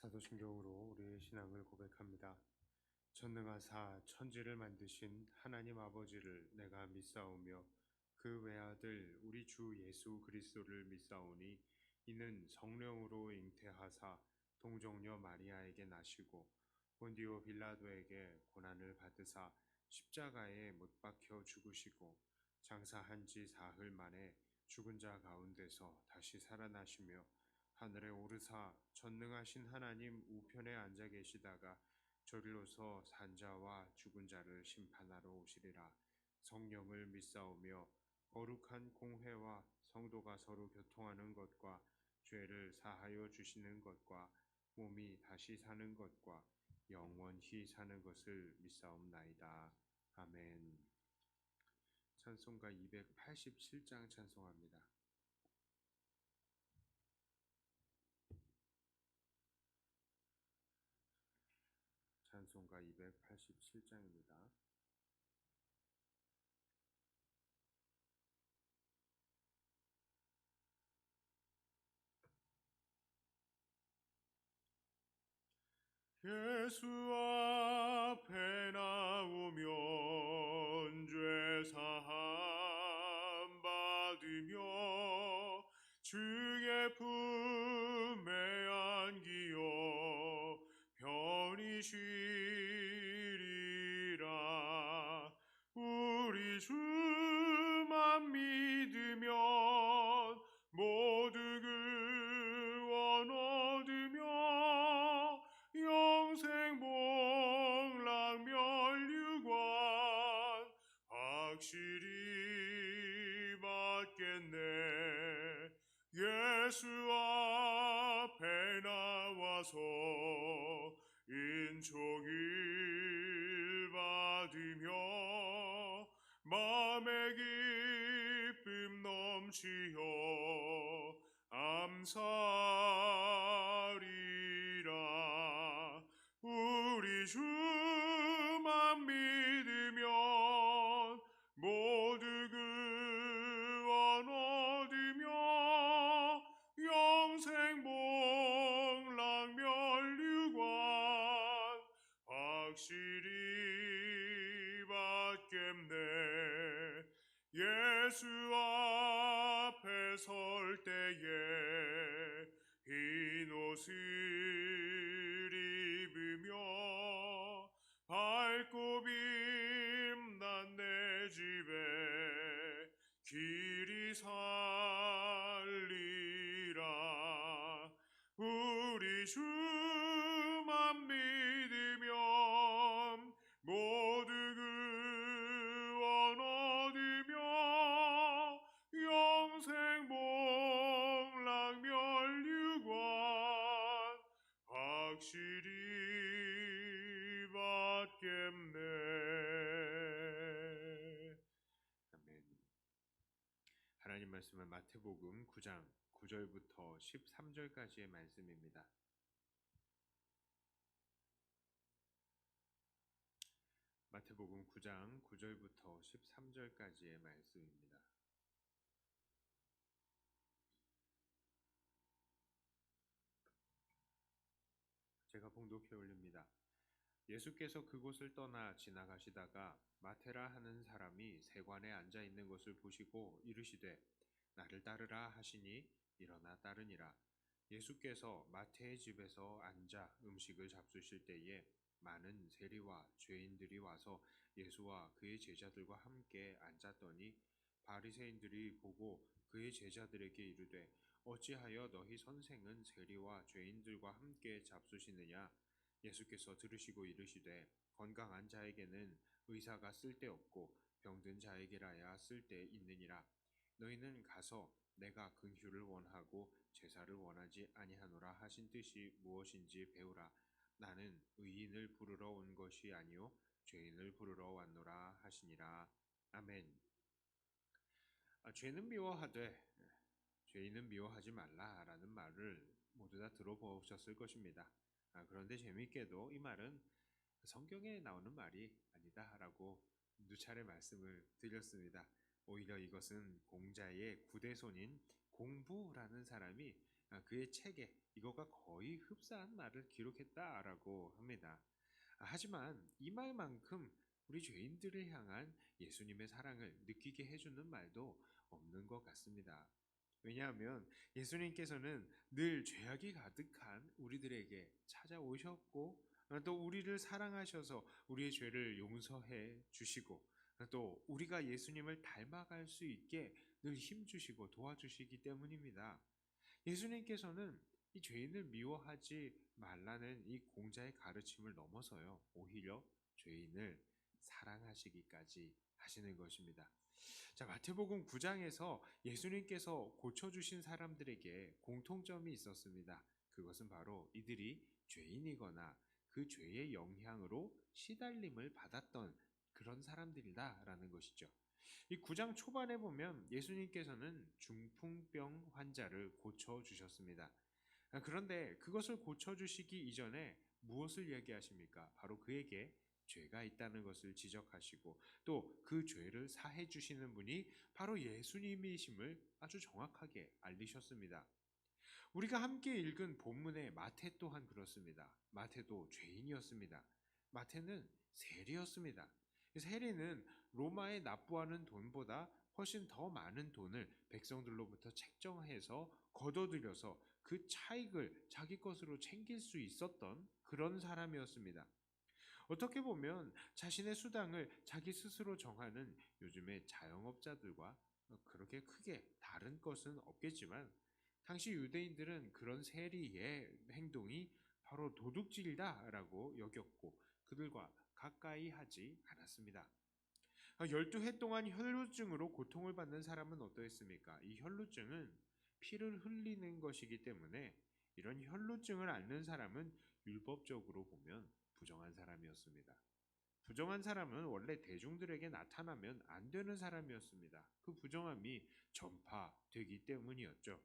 사도신경으로 우리의 신앙을 고백합니다. 전능하사 천지를 만드신 하나님 아버지를 내가 믿사오며 그 외아들 우리 주 예수 그리스도를 믿사오니 이는 성령으로 잉태하사 동정녀 마리아에게 나시고 본디오 빌라도에게 고난을 받으사 십자가에 못 박혀 죽으시고 장사한 지 사흘 만에 죽은 자 가운데서 다시 살아나시며 하늘에 오르사 전능하신 하나님 우편에 앉아 계시다가 저리로서 산자와 죽은 자를 심판하러 오시리라. 성령을 믿사오며 거룩한 공회와 성도가 서로 교통하는 것과 죄를 사하여 주시는 것과 몸이 다시 사는 것과 영원히 사는 것을 믿사옵나이다. 아멘. 찬송가 287장 찬송합니다. 찬송가 287장입니다. 예수 앞에 나오면 죄사함 받으며 주의 품에 안기어 편히 쉬리라. 우리 주만 믿으면 모두 구원 얻으며 영생 복락 면류관 확실히 받겠네. 예수 앞에 나와서 인촉을 받으며 마음의 기쁨 넘치어 암살이라. 우리 주만 믿으면 모두 구원 얻으며 영생 복락 면류관 확실히 받겠네. 예수 앞에 설 때에 흰 옷을 입으며 밝고 빛난 내 집에 길이 살리라. 우리 주만 믿으면 모두 구원 얻으며 영생 복락 면류관 확실히 받겠네. 아멘. 하나님 말씀은 마태복음 9장 9절부터 13절까지의 말씀입니다. 마태복음 9장 9절부터 13절까지의 말씀입니다. 제가 봉독해 올립니다. 예수께서 그곳을 떠나 지나가시다가 마테라 하는 사람이 세관에 앉아 있는 것을 보시고 이르시되 나를 따르라 하시니 일어나 따르니라. 예수께서 마태의 집에서 앉아 음식을 잡수실 때에 많은 세리와 죄인들이 와서 예수와 그의 제자들과 함께 앉았더니 바리새인들이 보고 그의 제자들에게 이르되 어찌하여 너희 선생은 세리와 죄인들과 함께 잡수시느냐. 예수께서 들으시고 이르시되 건강한 자에게는 의사가 쓸데없고 병든 자에게라야 쓸데 있느니라. 너희는 가서 내가 긍휼을 원하고 제사를 원하지 아니하노라 하신 뜻이 무엇인지 배우라. 나는 의인을 부르러 온 것이 아니요 죄인을 부르러 왔노라 하시니라. 아멘. 죄는 미워하되 죄인은 미워하지 말라라는 말을 모두 다 들어보셨을 것입니다. 그런데 재미있게도 이 말은 성경에 나오는 말이 아니다라고 누차례 말씀을 드렸습니다. 오히려 이것은 공자의 구대손인 공부라는 사람이 그의 책에 이거가 거의 흡사한 말을 기록했다라고 합니다. 하지만 이 말만큼 우리 죄인들을 향한 예수님의 사랑을 느끼게 해주는 말도 없는 것 같습니다. 왜냐하면 예수님께서는 늘 죄악이 가득한 우리들에게 찾아오셨고 또 우리를 사랑하셔서 우리의 죄를 용서해 주시고 또 우리가 예수님을 닮아갈 수 있게 늘 힘주시고 도와주시기 때문입니다. 예수님께서는 이 죄인을 미워하지 말라는 이 공자의 가르침을 넘어서요, 오히려 죄인을 사랑하시기까지 하시는 것입니다. 자, 마태복음 9장에서 예수님께서 고쳐주신 사람들에게 공통점이 있었습니다. 그것은 바로 이들이 죄인이거나 그 죄의 영향으로 시달림을 받았던 그런 사람들이다라는 것이죠. 이 9장 초반에 보면 예수님께서는 중풍병 환자를 고쳐주셨습니다. 그런데 그것을 고쳐주시기 이전에 무엇을 얘기하십니까? 바로 그에게 죄가 있다는 것을 지적하시고 또 그 죄를 사해 주시는 분이 바로 예수님이심을 아주 정확하게 알리셨습니다. 우리가 함께 읽은 본문의 마태 또한 그렇습니다. 마태도 죄인이었습니다. 마태는 세리였습니다. 세리는 로마에 납부하는 돈보다 훨씬 더 많은 돈을 백성들로부터 책정해서 거둬들여서 그 차익을 자기 것으로 챙길 수 있었던 그런 사람이었습니다. 어떻게 보면 자신의 수당을 자기 스스로 정하는 요즘의 자영업자들과 그렇게 크게 다른 것은 없겠지만 당시 유대인들은 그런 세리의 행동이 바로 도둑질이다라고 여겼고 그들과 가까이 하지 않았습니다. 12해 동안 혈루증으로 고통을 받는 사람은 어떠했습니까? 이 혈루증은 피를 흘리는 것이기 때문에 이런 혈루증을 앓는 사람은 율법적으로 보면 부정한 사람이었습니다. 부정한 사람은 원래 대중들에게 나타나면 안 되는 사람이었습니다. 그 부정함이 전파되기 때문이었죠.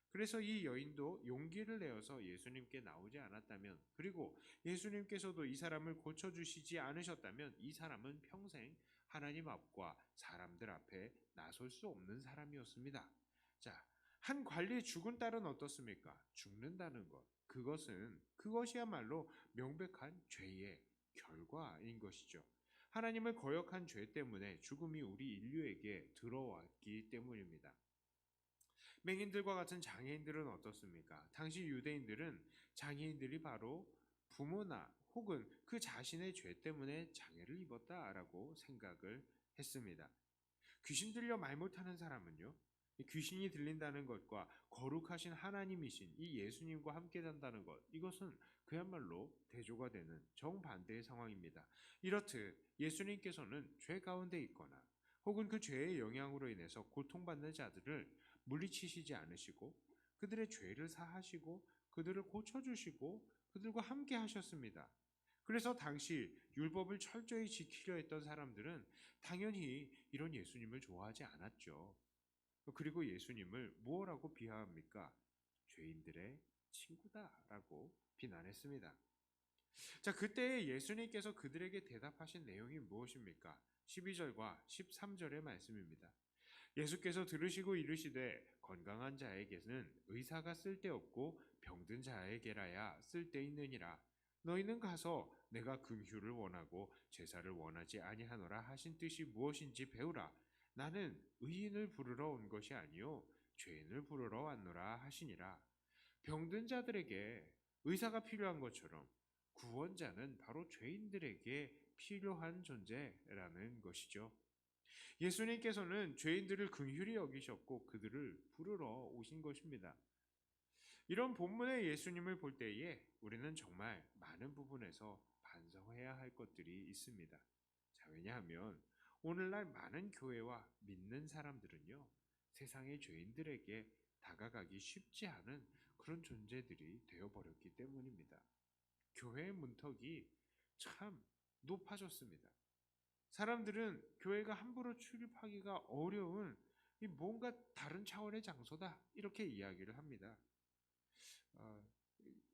그래서 이 여인도 용기를 내어서 예수님께 나오지 않았다면, 그리고 예수님께서도 이 사람을 고쳐주시지 않으셨다면 이 사람은 평생 하나님 앞과 사람들 앞에 나설 수 없는 사람이었습니다. 자, 한 관리의 죽은 딸은 어떻습니까? 죽는다는 것. 그것이야말로 명백한 죄의 결과인 것이죠. 하나님을 거역한 죄 때문에 죽음이 우리 인류에게 들어왔기 때문입니다. 맹인들과 같은 장애인들은 어떻습니까? 당시 유대인들은 장애인들이 바로 부모나 혹은 그 자신의 죄 때문에 장애를 입었다라고 생각을 했습니다. 귀신 들려 말 못하는 사람은요, 귀신이 들린다는 것과 거룩하신 하나님이신 이 예수님과 함께 산다는 것, 이것은 그야말로 대조가 되는 정반대의 상황입니다. 이렇듯 예수님께서는 죄 가운데 있거나 혹은 그 죄의 영향으로 인해서 고통받는 자들을 물리치시지 않으시고 그들의 죄를 사하시고 그들을 고쳐주시고 그들과 함께 하셨습니다. 그래서 당시 율법을 철저히 지키려 했던 사람들은 당연히 이런 예수님을 좋아하지 않았죠. 그리고 예수님을 무엇라고 비하합니까? 죄인들의 친구다라고 비난했습니다. 자, 그때 예수님께서 그들에게 대답하신 내용이 무엇입니까? 12절과 13절의 말씀입니다. 예수께서 들으시고 이르시되 건강한 자에게는 의사가 쓸데없고 병든 자에게라야 쓸데있느니라. 너희는 가서 내가 긍휼을 원하고 제사를 원하지 아니하노라 하신 뜻이 무엇인지 배우라. 나는 의인을 부르러 온 것이 아니요 죄인을 부르러 왔노라 하시니라. 병든 자들에게 의사가 필요한 것처럼 구원자는 바로 죄인들에게 필요한 존재라는 것이죠. 예수님께서는 죄인들을 긍휼히 여기셨고 그들을 부르러 오신 것입니다. 이런 본문의 예수님을 볼 때에 우리는 정말 많은 부분에서 반성해야 할 것들이 있습니다. 자, 왜냐하면 오늘날 많은 교회와 믿는 사람들은요, 세상의 죄인들에게 다가가기 쉽지 않은 그런 존재들이 되어버렸기 때문입니다. 교회의 문턱이 참 높아졌습니다. 사람들은 교회가 함부로 출입하기가 어려운 뭔가 다른 차원의 장소다 이렇게 이야기를 합니다.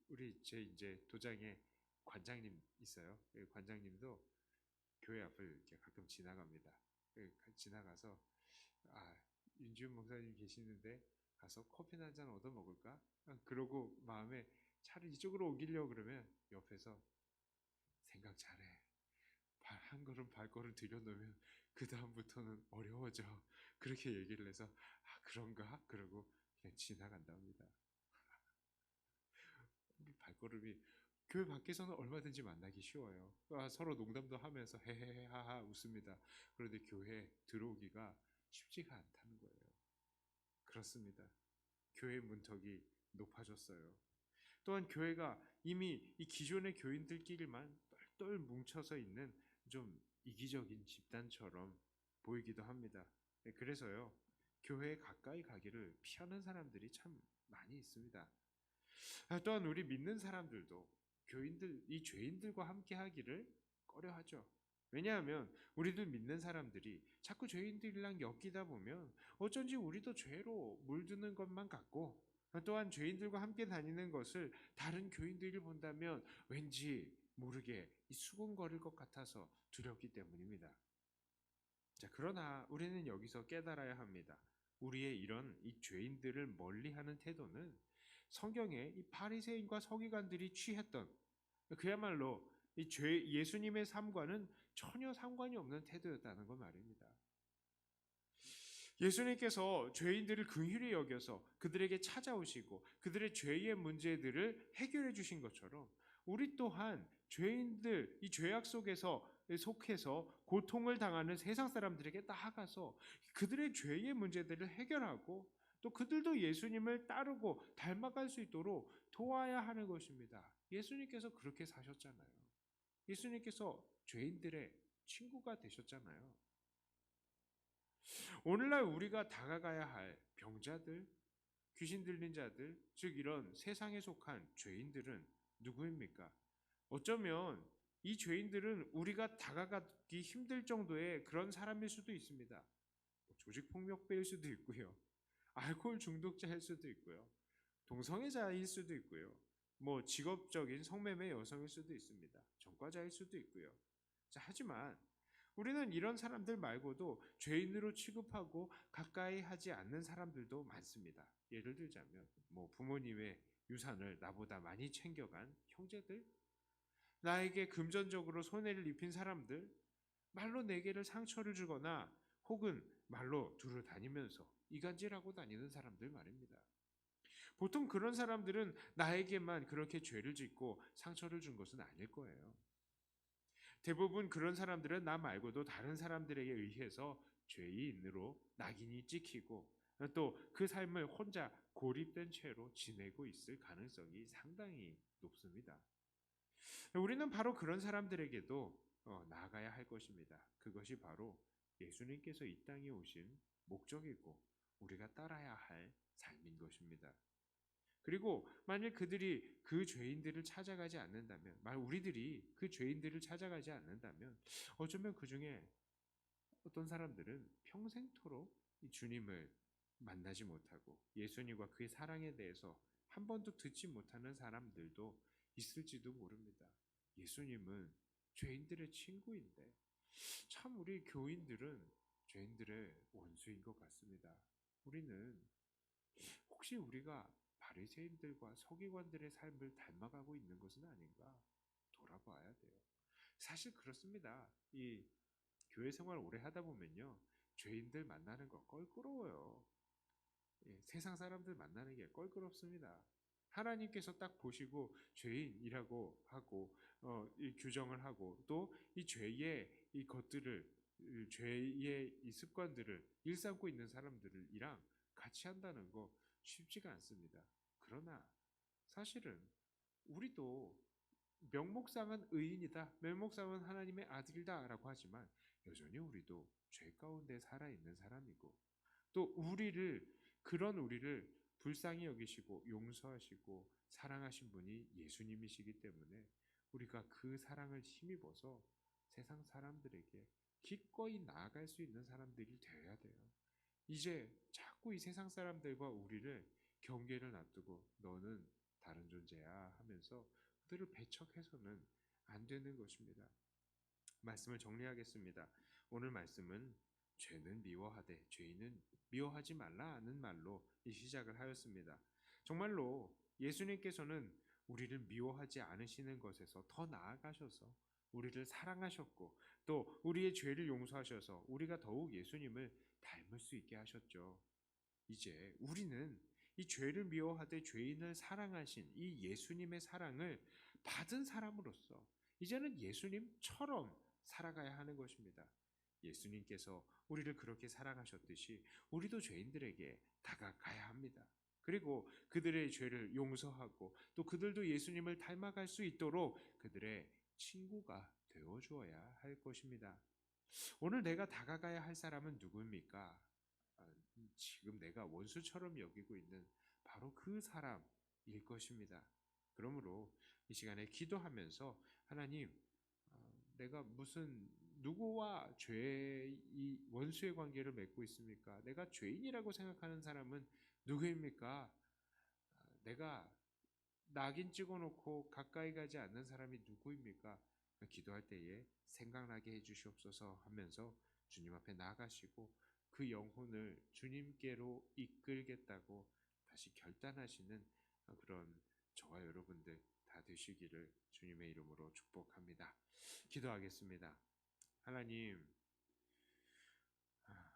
우리 제 이제 도장에 관장님 있어요. 관장님도 교회 앞을 이렇게 가끔 지나갑니다. 지나가서 윤지훈 목사님 계시는데 가서 커피나 한잔 얻어 먹을까? 그러고 마음에 차를 이쪽으로 옮기려고 그러면 옆에서 생각 잘해. 한 걸음 발걸음 들여놓으면 그 다음부터는 어려워져. 그렇게 얘기를 해서 그런가? 그러고 그냥 지나간답니다. 발걸음이 교회 밖에서는 얼마든지 만나기 쉬워요. 서로 농담도 하면서 헤헤헤 하하 웃습니다. 그런데 교회 들어오기가 쉽지가 않다는 거예요. 그렇습니다. 교회 문턱이 높아졌어요. 또한 교회가 이미 이 기존의 교인들끼리만 똘똘 뭉쳐서 있는 좀 이기적인 집단처럼 보이기도 합니다. 그래서요, 교회에 가까이 가기를 피하는 사람들이 참 많이 있습니다. 또한 우리 믿는 사람들도 이 죄인들과 함께 하기를 꺼려하죠. 왜냐하면 우리도 믿는 사람들이 자꾸 죄인들이랑 엮이다 보면 어쩐지 우리도 죄로 물드는 것만 같고, 또한 죄인들과 함께 다니는 것을 다른 교인들이 본다면 왠지 모르게 수군거릴 것 같아서 두렵기 때문입니다. 자, 그러나 우리는 여기서 깨달아야 합니다. 우리의 이런 이 죄인들을 멀리하는 태도는 성경에 이 바리새인과 서기관들이 취했던 그야말로 예수님의 삶과는 전혀 상관이 없는 태도였다는 것 말입니다. 예수님께서 죄인들을 긍휼히 여겨서 그들에게 찾아오시고 그들의 죄의 문제들을 해결해 주신 것처럼 우리 또한 죄인들, 이 죄악 속에서 속해서 고통을 당하는 세상 사람들에게 나아가서 그들의 죄의 문제들을 해결하고 또 그들도 예수님을 따르고 닮아갈 수 있도록 도와야 하는 것입니다. 예수님께서 그렇게 사셨잖아요. 예수님께서 죄인들의 친구가 되셨잖아요. 오늘날 우리가 다가가야 할 병자들, 귀신 들린 자들, 즉 이런 세상에 속한 죄인들은 누구입니까? 어쩌면 이 죄인들은 우리가 다가가기 힘들 정도의 그런 사람일 수도 있습니다. 조직폭력배일 수도 있고요. 알코올 중독자일 수도 있고요. 동성애자일 수도 있고요. 직업적인 성매매 여성일 수도 있습니다. 전과자일 수도 있고요. 자, 하지만 우리는 이런 사람들 말고도 죄인으로 취급하고 가까이 하지 않는 사람들도 많습니다. 예를 들자면 부모님의 유산을 나보다 많이 챙겨간 형제들, 나에게 금전적으로 손해를 입힌 사람들, 말로 내게를 상처를 주거나 혹은 말로 두루 다니면서 이간질하고 다니는 사람들 말입니다. 보통 그런 사람들은 나에게만 그렇게 죄를 짓고 상처를 준 것은 아닐 거예요. 대부분 그런 사람들은 나 말고도 다른 사람들에게 의해서 죄인으로 낙인이 찍히고 또 그 삶을 혼자 고립된 채로 지내고 있을 가능성이 상당히 높습니다. 우리는 바로 그런 사람들에게도 나아가야 할 것입니다. 그것이 바로 예수님께서 이 땅에 오신 목적이고 우리가 따라야 할 삶인 것입니다. 그리고 만일 그들이 그 죄인들을 찾아가지 않는다면, 우리들이 그 죄인들을 찾아가지 않는다면 어쩌면 그 중에 어떤 사람들은 평생토록 주님을 만나지 못하고 예수님과 그의 사랑에 대해서 한 번도 듣지 못하는 사람들도 있을지도 모릅니다. 예수님은 죄인들의 친구인데 참 우리 교인들은 죄인들의 원수인 것 같습니다. 우리는 혹시 우리가 바리새인들과 서기관들의 삶을 닮아가고 있는 것은 아닌가 돌아봐야 돼요. 사실 그렇습니다. 이 교회 생활 오래 하다 보면요, 죄인들 만나는 거 껄끄러워요. 세상 사람들 만나는 게 껄끄럽습니다. 하나님께서 딱 보시고 죄인이라고 하고 이 규정을 하고 또 이 죄의 이 것들을 죄의 이 습관들을 일삼고 있는 사람들이랑 같이 한다는 거 쉽지가 않습니다. 그러나 사실은 우리도 명목상은 의인이다, 명목상은 하나님의 아들이다라고 하지만 여전히 우리도 죄 가운데 살아있는 사람이고 또 그런 우리를 불쌍히 여기시고 용서하시고 사랑하신 분이 예수님이시기 때문에 우리가 그 사랑을 힘입어서 세상 사람들에게 기꺼이 나아갈 수 있는 사람들이 되어야 돼요. 이제 자꾸 이 세상 사람들과 우리를 경계를 놔두고 너는 다른 존재야 하면서 그들을 배척해서는 안 되는 것입니다. 말씀을 정리하겠습니다. 오늘 말씀은 죄는 미워하되 죄인은 미워하지 말라는 말로 이 시작을 하였습니다. 정말로 예수님께서는 우리를 미워하지 않으시는 것에서 더 나아가셔서 우리를 사랑하셨고 또 우리의 죄를 용서하셔서 우리가 더욱 예수님을 닮을 수 있게 하셨죠. 이제 우리는 이 죄를 미워하되 죄인을 사랑하신 이 예수님의 사랑을 받은 사람으로서 이제는 예수님처럼 살아가야 하는 것입니다. 예수님께서 우리를 그렇게 사랑하셨듯이 우리도 죄인들에게 다가가야 합니다. 그리고 그들의 죄를 용서하고 또 그들도 예수님을 닮아갈 수 있도록 그들의 친구가 되어 주어야 할 것입니다. 오늘 내가 다가가야 할 사람은 누구입니까? 지금 내가 원수처럼 여기고 있는 바로 그 사람일 것입니다. 그러므로 이 시간에 기도하면서 하나님, 내가 무슨 누구와 죄의 원수의 관계를 맺고 있습니까? 내가 죄인이라고 생각하는 사람은 누구입니까? 내가 낙인 찍어놓고 가까이 가지 않는 사람이 누구입니까? 기도할 때에 생각나게 해주시옵소서 하면서 주님 앞에 나아가시고 그 영혼을 주님께로 이끌겠다고 다시 결단하시는 그런 저와 여러분들 다 되시기를 주님의 이름으로 축복합니다. 기도하겠습니다. 하나님,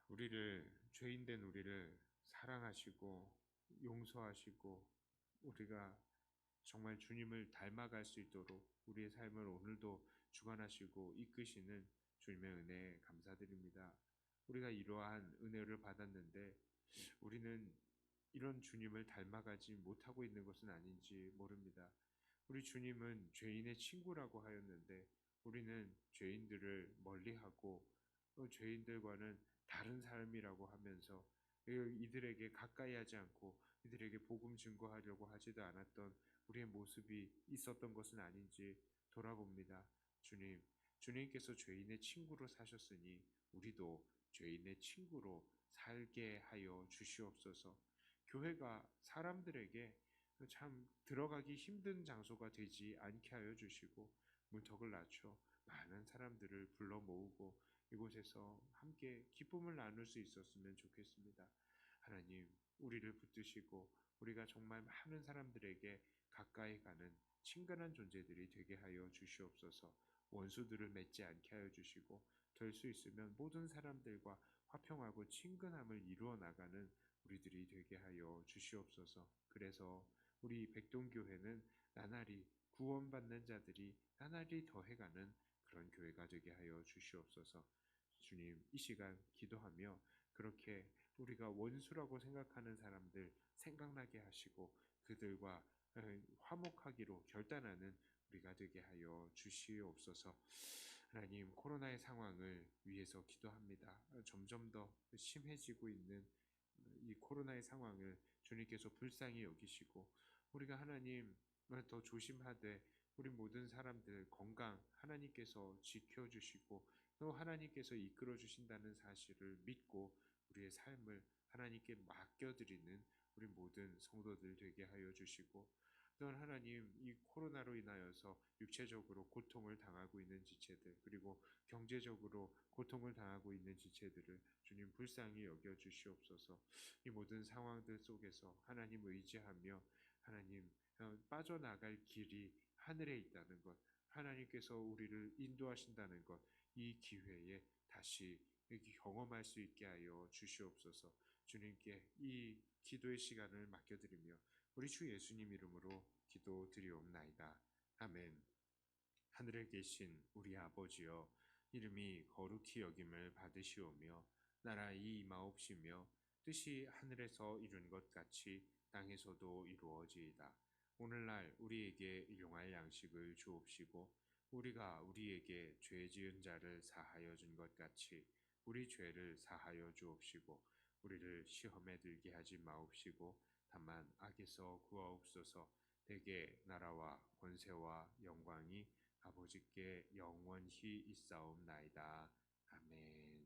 우리를 죄인된 우리를 사랑하시고 용서하시고 우리가 정말 주님을 닮아갈 수 있도록 우리의 삶을 오늘도 주관하시고 이끄시는 주님의 은혜에 감사드립니다. 우리가 이러한 은혜를 받았는데 우리는 이런 주님을 닮아가지 못하고 있는 것은 아닌지 모릅니다. 우리 주님은 죄인의 친구라고 하였는데 우리는 죄인들을 멀리하고 죄인들과는 다른 삶이라고 하면서 이들에게 가까이 하지 않고 이들에게 복음 증거하려고 하지도 않았던 우리의 모습이 있었던 것은 아닌지 돌아봅니다. 주님, 주님께서 죄인의 친구로 사셨으니 우리도 죄인의 친구로 살게 하여 주시옵소서. 교회가 사람들에게 참 들어가기 힘든 장소가 되지 않게 하여 주시고 문턱을 낮춰 많은 사람들을 불러 모으고 이곳에서 함께 기쁨을 나눌 수 있었으면 좋겠습니다. 하나님, 우리를 붙드시고 우리가 정말 많은 사람들에게 가까이 가는 친근한 존재들이 되게 하여 주시옵소서. 원수들을 맺지 않게 하여 주시고 될 수 있으면 모든 사람들과 화평하고 친근함을 이루어 나가는 우리들이 되게 하여 주시옵소서. 그래서 우리 백동교회는 나날이 구원받는 자들이 나날이 더해가는 그런 교회가 되게 하여 주시옵소서. 주님, 이 시간 기도하며 그렇게 우리가 원수라고 생각하는 사람들 생각나게 하시고 그들과 화목하기로 결단하는 우리가 되게 하여 주시옵소서. 하나님, 코로나의 상황을 위해서 기도합니다. 점점 더 심해지고 있는 이 코로나의 상황을 주님께서 불쌍히 여기시고 우리가 하나님 더 조심하되 우리 모든 사람들 건강 하나님께서 지켜주시고 또 하나님께서 이끌어 주신다는 사실을 믿고 우리의 삶을 하나님께 맡겨드리는 우리 모든 성도들 되게 하여 주시고 또한 하나님, 이 코로나로 인하여서 육체적으로 고통을 당하고 있는 지체들 그리고 경제적으로 고통을 당하고 있는 지체들을 주님 불쌍히 여겨 주시옵소서. 이 모든 상황들 속에서 하나님 의지하며 하나님 빠져나갈 길이 하늘에 있다는 것, 하나님께서 우리를 인도하신다는 것, 이 기회에 다시 경험할 수 있게 하여 주시옵소서. 주님께 이 기도의 시간을 맡겨드리며 우리 주 예수님 이름으로 기도드리옵나이다. 아멘. 하늘에 계신 우리 아버지여, 이름이 거룩히 여김을 받으시오며 나라의 임하옵시며 뜻이 하늘에서 이룬 것 같이 땅에서도 이루어지이다. 오늘날 우리에게 일용할 양식을 주옵시고 우리가 우리에게 죄 지은 자를 사하여 준 것 같이 우리 죄를 사하여 주옵시고 우리를 시험에 들게 하지 마옵시고 다만 악에서 구하옵소서. 대개 나라와 권세와 영광이 아버지께 영원히 있사옵나이다. 아멘.